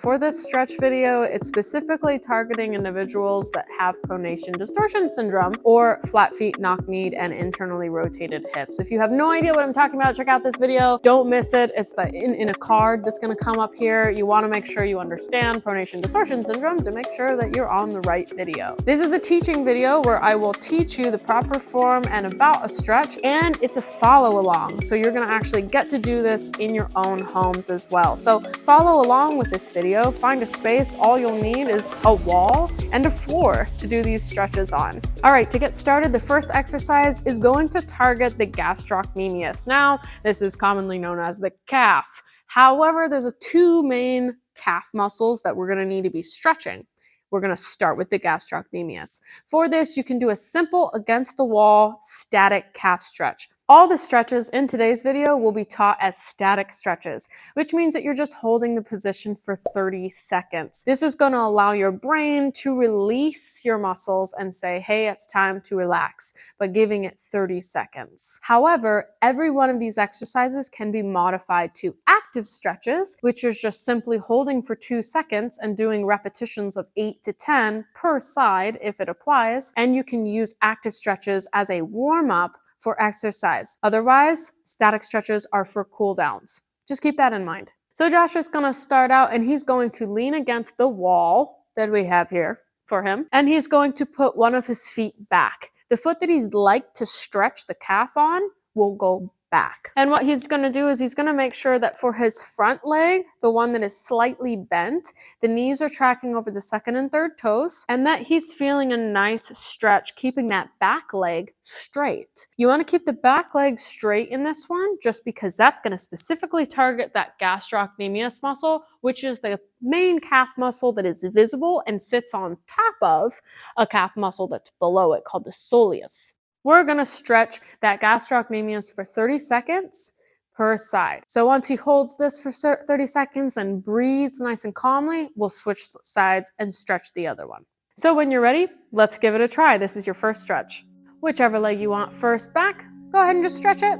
For this stretch video, it's specifically targeting individuals that have pronation distortion syndrome or flat feet, knock-kneed, and internally rotated hips. If you have no idea what I'm talking about, check out this video. Don't miss it. It's in a card that's going to come up here. You want to make sure you understand pronation distortion syndrome to make sure that you're on the right video. This is a teaching video where I will teach you the proper form and about a stretch, and it's a follow along. So you're going to actually get to do this in your own homes as well. So follow along with this video. Find a space. All you'll need is a wall and a floor to do these stretches on. All right, to get started, the first exercise is going to target the gastrocnemius. Now, this is commonly known as the calf. However, there's two main calf muscles that we're going to need to be stretching. We're going to start with the gastrocnemius. For this, you can do a simple against the wall static calf stretch. All the stretches in today's video will be taught as static stretches, which means that you're just holding the position for 30 seconds. This is going to allow your brain to release your muscles and say, hey, it's time to relax, but giving it 30 seconds. However, every one of these exercises can be modified to active stretches, which is just simply holding for 2 seconds and doing repetitions of 8 to 10 per side if it applies. And you can use active stretches as a warm-up for exercise. Otherwise, static stretches are for cool downs. Just keep that in mind. So Josh is going to start out and he's going to lean against the wall that we have here for him. And he's going to put one of his feet back. The foot that he'd like to stretch the calf on will go back. And what he's going to do is he's going to make sure that for his front leg, the one that is slightly bent, the knees are tracking over the second and third toes, and that he's feeling a nice stretch, keeping that back leg straight. You want to keep the back leg straight in this one, just because that's going to specifically target that gastrocnemius muscle, which is the main calf muscle that is visible and sits on top of a calf muscle that's below it called the soleus. We're going to stretch that gastrocnemius for 30 seconds per side. So once he holds this for 30 seconds and breathes nice and calmly, we'll switch sides and stretch the other one. So when you're ready, let's give it a try. This is your first stretch. Whichever leg you want first back, go ahead and just stretch it.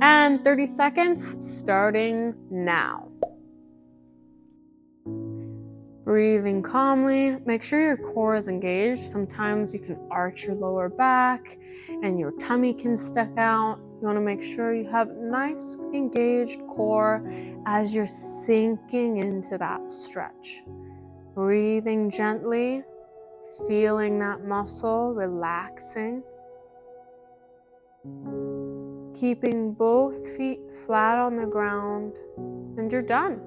And 30 seconds starting now. Breathing calmly, make sure your core is engaged. Sometimes you can arch your lower back and your tummy can stick out. You want to make sure you have a nice engaged core as you're sinking into that stretch. Breathing gently, feeling that muscle relaxing. Keeping both feet flat on the ground, and you're done.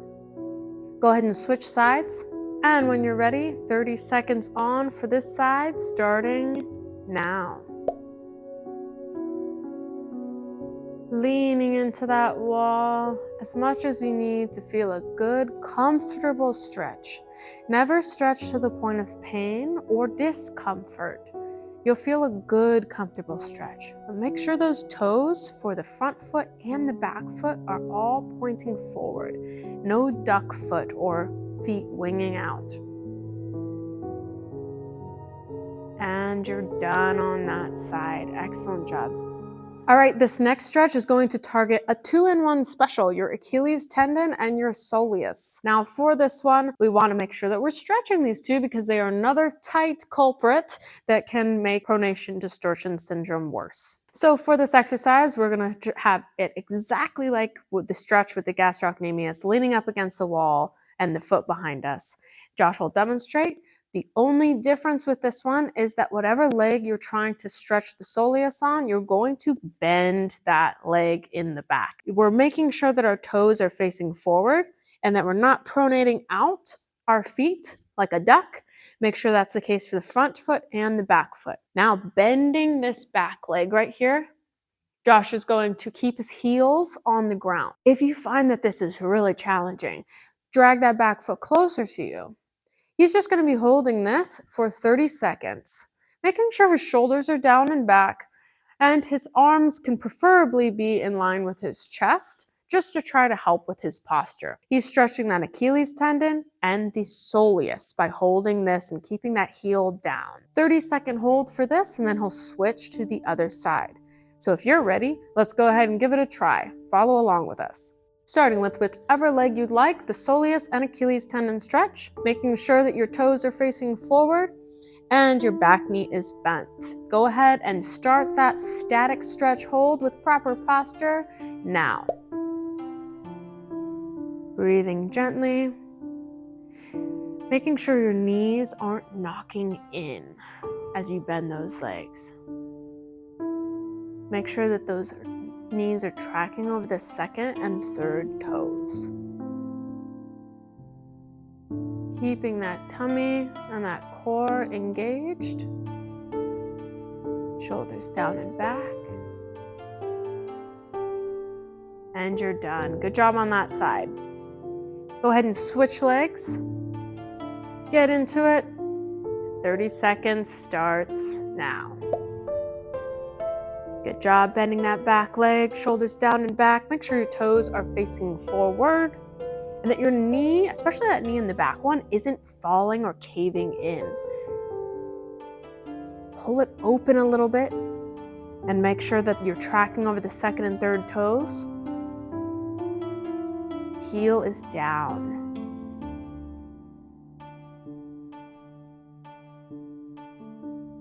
Go ahead and switch sides. And when you're ready, 30 seconds on for this side, starting now. Leaning into that wall as much as you need to feel a good, comfortable stretch. Never stretch to the point of pain or discomfort. You'll feel a good, comfortable stretch. But make sure those toes for the front foot and the back foot are all pointing forward. No duck foot or feet winging out. And you're done on that side. Excellent job. All right, this next stretch is going to target a 2-in-1 special, your Achilles tendon and your soleus. Now for this one, we want to make sure that we're stretching these two because they are another tight culprit that can make pronation distortion syndrome worse. So for this exercise, we're going to have it exactly like with the stretch with the gastrocnemius, leaning up against the wall and the foot behind us. Josh will demonstrate. The only difference with this one is that whatever leg you're trying to stretch the soleus on, you're going to bend that leg in the back. We're making sure that our toes are facing forward and that we're not pronating out our feet like a duck. Make sure that's the case for the front foot and the back foot. Now bending this back leg right here, Josh is going to keep his heels on the ground. If you find that this is really challenging, drag that back foot closer to you. He's just going to be holding this for 30 seconds, making sure his shoulders are down and back, and his arms can preferably be in line with his chest, just to try to help with his posture. He's stretching that Achilles tendon and the soleus by holding this and keeping that heel down. 30-second hold for this, and then he'll switch to the other side. So if you're ready, let's go ahead and give it a try. Follow along with us. Starting with whichever leg you'd like, the soleus and Achilles tendon stretch, making sure that your toes are facing forward and your back knee is bent. Go ahead and start that static stretch hold with proper posture now. Breathing gently, making sure your knees aren't knocking in as you bend those legs. Make sure that those knees are tracking over the second and third toes. Keeping that tummy and that core engaged. Shoulders down and back. And you're done. Good job on that side. Go ahead and switch legs. Get into it. 30 seconds starts now. Good job bending that back leg, shoulders down and back. Make sure your toes are facing forward and that your knee, especially that knee in the back one, isn't falling or caving in. Pull it open a little bit and make sure that you're tracking over the second and third toes. Heel is down.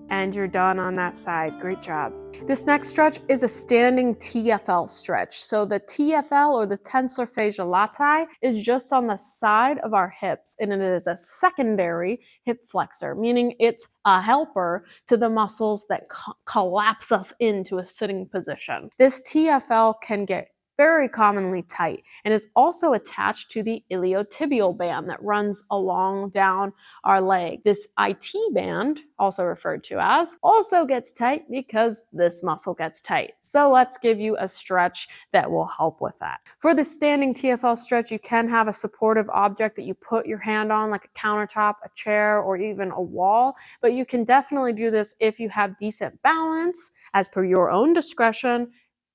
And you're done on that side. Great job. This next stretch is a standing TFL stretch. So the TFL, or the tensor fascia lati, is just on the side of our hips, and it is a secondary hip flexor, meaning it's a helper to the muscles that collapse us into a sitting position. This TFL can get very commonly tight and is also attached to the iliotibial band that runs along down our leg. This IT band, also referred to as, also gets tight because this muscle gets tight. So let's give you a stretch that will help with that. For the standing TFL stretch, you can have a supportive object that you put your hand on, like a countertop, a chair, or even a wall, but you can definitely do this if you have decent balance, as per your own discretion,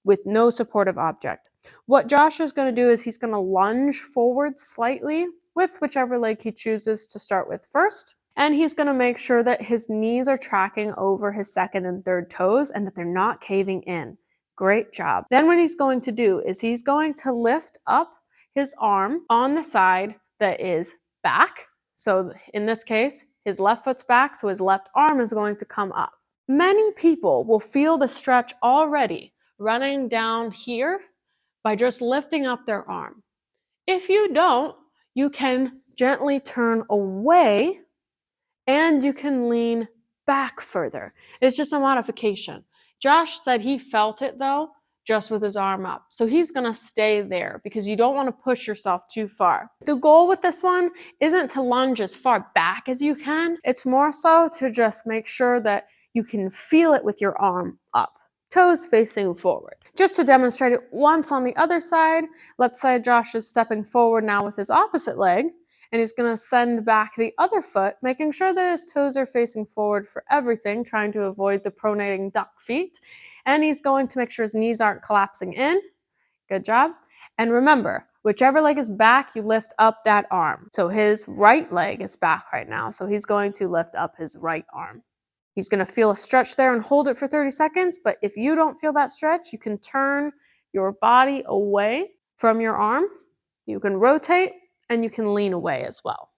with no supportive object. What Josh is going to do is he's going to lunge forward slightly with whichever leg he chooses to start with first. And he's going to make sure that his knees are tracking over his second and third toes and that they're not caving in. Great job. Then what he's going to do is he's going to lift up his arm on the side that is back. So in this case, his left foot's back, so his left arm is going to come up. Many people will feel the stretch already running down here by just lifting up their arm. If you don't, you can gently turn away and you can lean back further. It's just a modification. Josh said he felt it though, just with his arm up. So he's gonna stay there because you don't wanna push yourself too far. The goal with this one isn't to lunge as far back as you can. It's more so to just make sure that you can feel it with your arm up. Toes facing forward. Just to demonstrate it once on the other side, let's say Josh is stepping forward now with his opposite leg, and he's going to send back the other foot, making sure that his toes are facing forward for everything, trying to avoid the pronating duck feet. And he's going to make sure his knees aren't collapsing in. Good job. And remember, whichever leg is back, you lift up that arm. So his right leg is back right now, so he's going to lift up his right arm. He's going to feel a stretch there and hold it for 30 seconds, but if you don't feel that stretch, you can turn your body away from your arm. You can rotate and you can lean away as well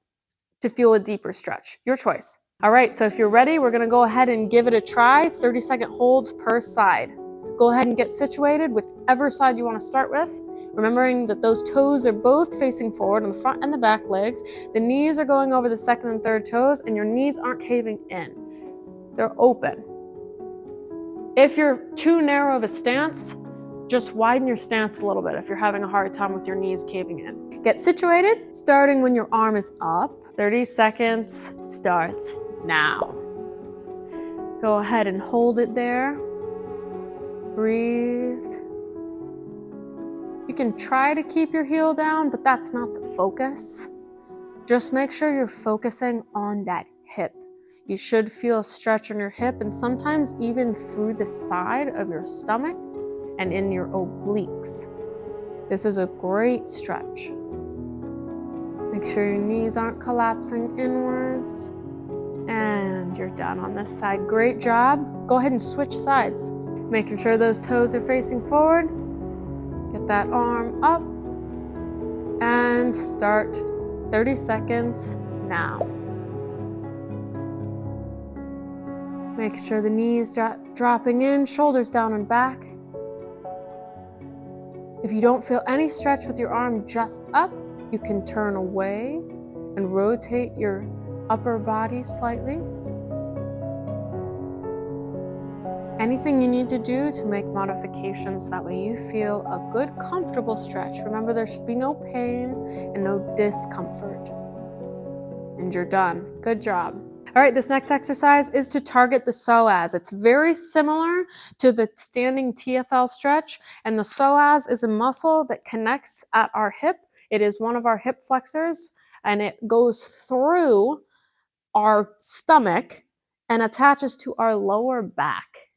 to feel a deeper stretch. Your choice. All right, so if you're ready, we're going to go ahead and give it a try. 30-second holds per side. Go ahead and get situated with whichever side you want to start with, remembering that those toes are both facing forward on the front and the back legs. The knees are going over the second and third toes, and your knees aren't caving in. They're open. If you're too narrow of a stance, just widen your stance a little bit if you're having a hard time with your knees caving in. Get situated, starting when your arm is up. 30 seconds starts now. Go ahead and hold it there. Breathe. You can try to keep your heel down, but that's not the focus. Just make sure you're focusing on that hip. You should feel a stretch in your hip and sometimes even through the side of your stomach and in your obliques. This is a great stretch. Make sure your knees aren't collapsing inwards. And you're done on this side. Great job. Go ahead and switch sides. Making sure those toes are facing forward. Get that arm up And start 30 seconds now. Make sure the knees dropping in, shoulders down and back. If you don't feel any stretch with your arm just up, you can turn away and rotate your upper body slightly. Anything you need to do to make modifications, that way you feel a good, comfortable stretch. Remember, there should be no pain and no discomfort. And you're done. Good job. All right, this next exercise is to target the psoas. It's very similar to the standing TFL stretch, and the psoas is a muscle that connects at our hip. It is one of our hip flexors, and it goes through our stomach and attaches to our lower back.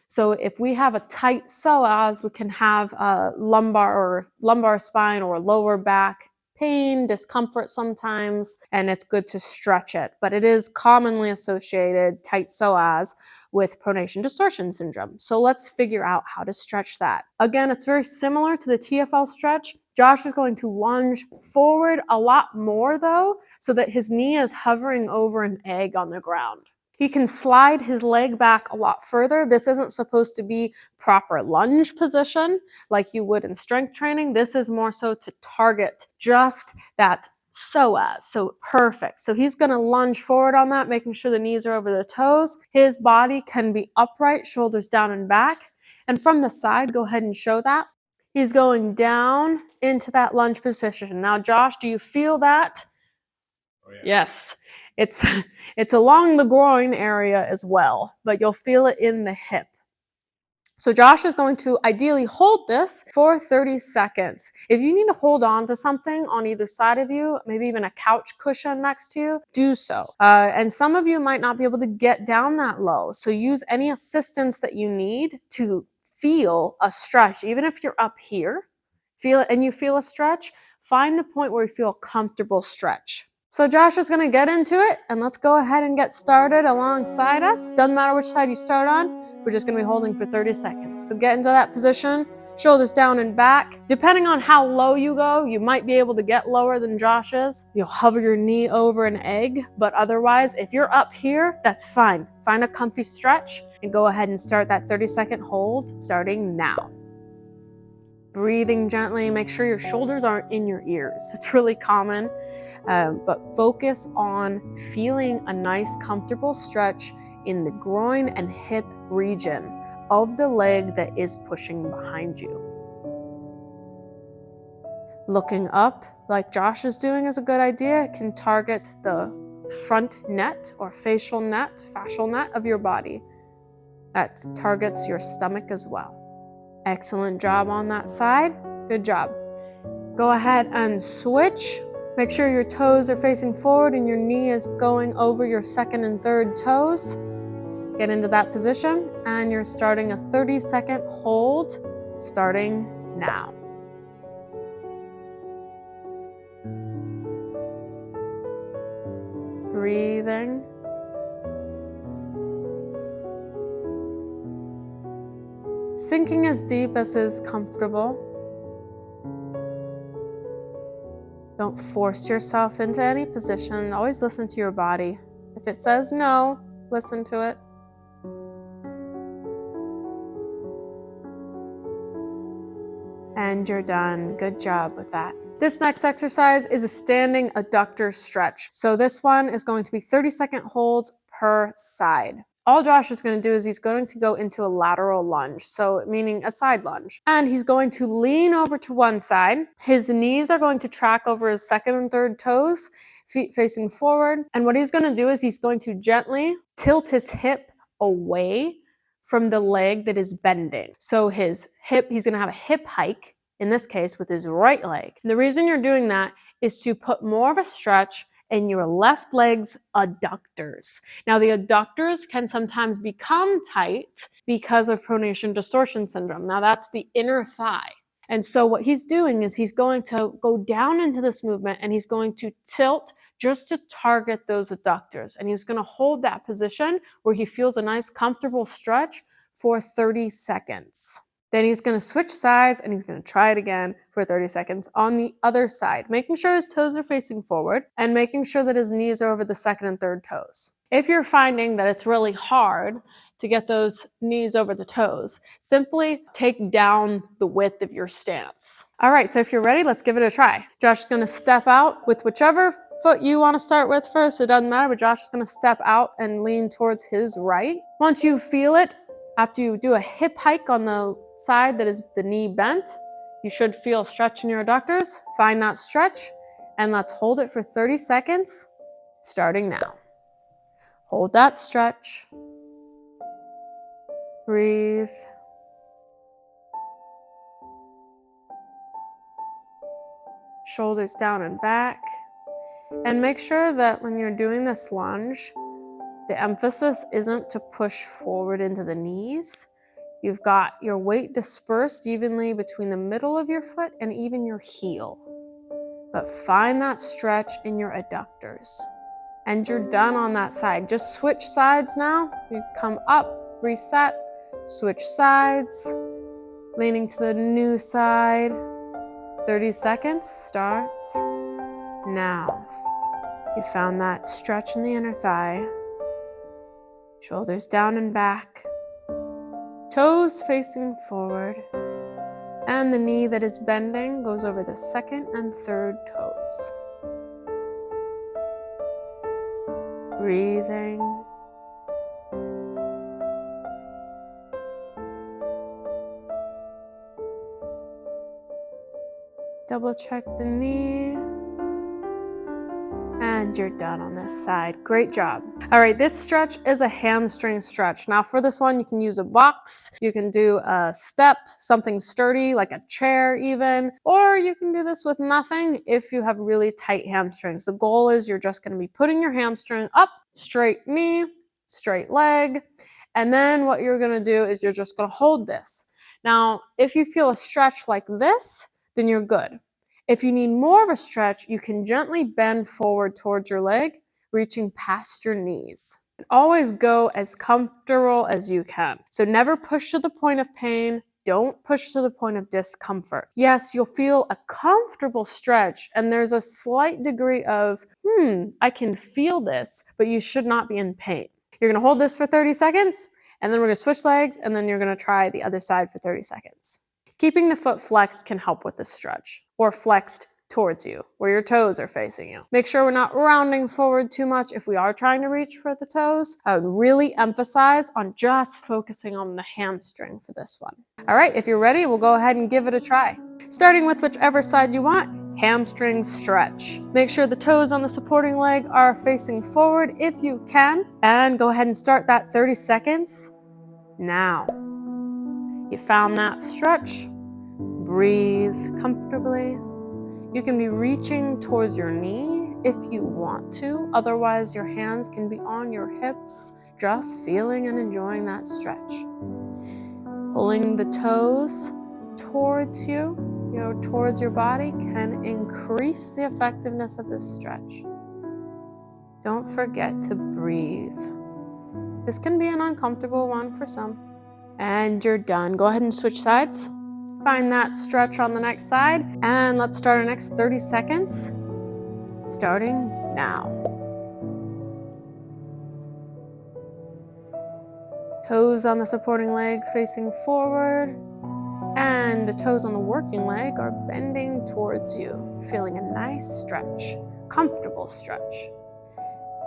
So if we have a tight psoas, we can have a lumbar spine or lower back pain, discomfort sometimes, and it's good to stretch it. But it is commonly associated, tight psoas, with pronation distortion syndrome. So let's figure out how to stretch that. Again, it's very similar to the TFL stretch. Josh is going to lunge forward a lot more though, so that his knee is hovering over an egg on the ground. He can slide his leg back a lot further. This isn't supposed to be proper lunge position like you would in strength training. This is more so to target just that psoas. So perfect. So he's going to lunge forward on that, making sure the knees are over the toes. His body can be upright, shoulders down and back. And from the side, go ahead and show that. He's going down into that lunge position. Now, Josh, do you feel that? Oh, yeah. Yes. It's along the groin area as well, but you'll feel it in the hip. So Josh is going to ideally hold this for 30 seconds. If you need to hold on to something on either side of you, maybe even a couch cushion next to you, do so. And some of you might not be able to get down that low, so use any assistance that you need to feel a stretch. Even if you're up here, feel it and you feel a stretch, find the point where you feel a comfortable stretch. So Josh is going to get into it, and let's go ahead and get started alongside us. Doesn't matter which side you start on, we're just going to be holding for 30 seconds. So get into that position, shoulders down and back. Depending on how low you go, you might be able to get lower than Josh is. You'll hover your knee over an egg, but otherwise, if you're up here, that's fine. Find a comfy stretch and go ahead and start that 30-second hold starting now. Breathing gently, make sure your shoulders aren't in your ears. It's really common, but focus on feeling a nice, comfortable stretch in the groin and hip region of the leg that is pushing behind you. Looking up, like Josh is doing, is a good idea. It can target the front net or fascial net of your body. That targets your stomach as well. Excellent job on that side. Good job. Go ahead and switch. Make sure your toes are facing forward and your knee is going over your second and third toes. Get into that position, and you're starting a 30-second hold starting now. Breathing. Sinking as deep as is comfortable. Don't force yourself into any position. Always listen to your body. If it says no, listen to it. And you're done. Good job with that. This next exercise is a standing adductor stretch. So this one is going to be 30-second holds per side. All Josh is going to do is he's going to go into a lateral lunge, so meaning a side lunge. And he's going to lean over to one side. His knees are going to track over his second and third toes, feet facing forward. And what he's going to do is he's going to gently tilt his hip away from the leg that is bending. So his hip, he's going to have a hip hike, in this case with his right leg. And the reason you're doing that is to put more of a stretch in your left leg's adductors. Now, the adductors can sometimes become tight because of pronation distortion syndrome. Now, that's the inner thigh. And so what he's doing is he's going to go down into this movement and he's going to tilt just to target those adductors. And he's going to hold that position where he feels a nice, comfortable stretch for 30 seconds. Then he's going to switch sides and he's going to try it again for 30 seconds on the other side, making sure his toes are facing forward and making sure that his knees are over the second and third toes. If you're finding that it's really hard to get those knees over the toes, simply take down the width of your stance. All right, so if you're ready, let's give it a try. Josh is going to step out with whichever foot you want to start with first. It doesn't matter, but Josh is going to step out and lean towards his right. Once you feel it, after you do a hip hike on the side that is the knee bent, you should feel a stretch in your adductors. Find that stretch and let's hold it for 30 seconds, starting now. Hold that stretch. Breathe. Shoulders down and back. And make sure that when you're doing this lunge, the emphasis isn't to push forward into the knees. You've got your weight dispersed evenly between the middle of your foot and even your heel. But find that stretch in your adductors. And you're done on that side. Just switch sides now. You come up, reset, switch sides, leaning to the new side. 30 seconds starts now. You found that stretch in the inner thigh. Shoulders down and back. Toes facing forward. And the knee that is bending goes over the second and third toes. Breathing. Double check the knee. And you're done on this side. Great job. All right, this stretch is a hamstring stretch. Now for this one, you can use a box, you can do a step, something sturdy like a chair even, or you can do this with nothing if you have really tight hamstrings. The goal is you're just gonna be putting your hamstring up, straight knee, straight leg, and then what you're gonna do is you're just gonna hold this. Now, if you feel a stretch like this, then you're good. If you need more of a stretch, you can gently bend forward towards your leg, reaching past your knees. And always go as comfortable as you can. So never push to the point of pain. Don't push to the point of discomfort. Yes, you'll feel a comfortable stretch and there's a slight degree of, I can feel this, but you should not be in pain. You're gonna hold this for 30 seconds and then we're gonna switch legs and then you're gonna try the other side for 30 seconds. Keeping the foot flexed can help with this stretch, or flexed towards you, where your toes are facing you. Make sure we're not rounding forward too much if we are trying to reach for the toes. I would really emphasize on just focusing on the hamstring for this one. All right, if you're ready, we'll go ahead and give it a try. Starting with whichever side you want, hamstring stretch. Make sure the toes on the supporting leg are facing forward if you can, and go ahead and start that 30 seconds now. You found that stretch. Breathe comfortably. You can be reaching towards your knee if you want to. Otherwise, your hands can be on your hips, just feeling and enjoying that stretch. Pulling the toes towards you, towards your body can increase the effectiveness of this stretch. Don't forget to breathe. This can be an uncomfortable one for some. And you're done. Go ahead and switch sides. Find that stretch on the next side. And let's start our next 30 seconds, starting now. Toes on the supporting leg facing forward. And the toes on the working leg are bending towards you, feeling a nice stretch, comfortable stretch.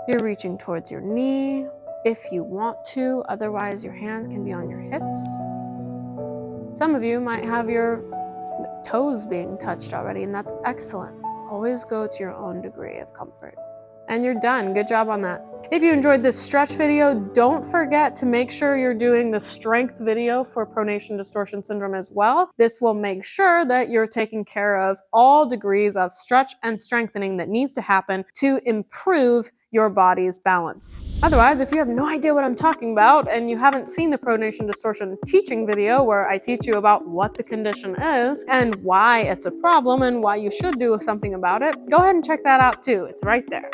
You're reaching towards your knee if you want to, otherwise your hands can be on your hips. Some of you might have your toes being touched already, and that's excellent. Always go to your own degree of comfort. And you're done. Good job on that. If you enjoyed this stretch video, don't forget to make sure you're doing the strength video for pronation distortion syndrome as well. This will make sure that you're taking care of all degrees of stretch and strengthening that needs to happen to improve your body's balance. Otherwise, if you have no idea what I'm talking about and you haven't seen the pronation distortion teaching video where I teach you about what the condition is and why it's a problem and why you should do something about it, go ahead and check that out too. It's right there.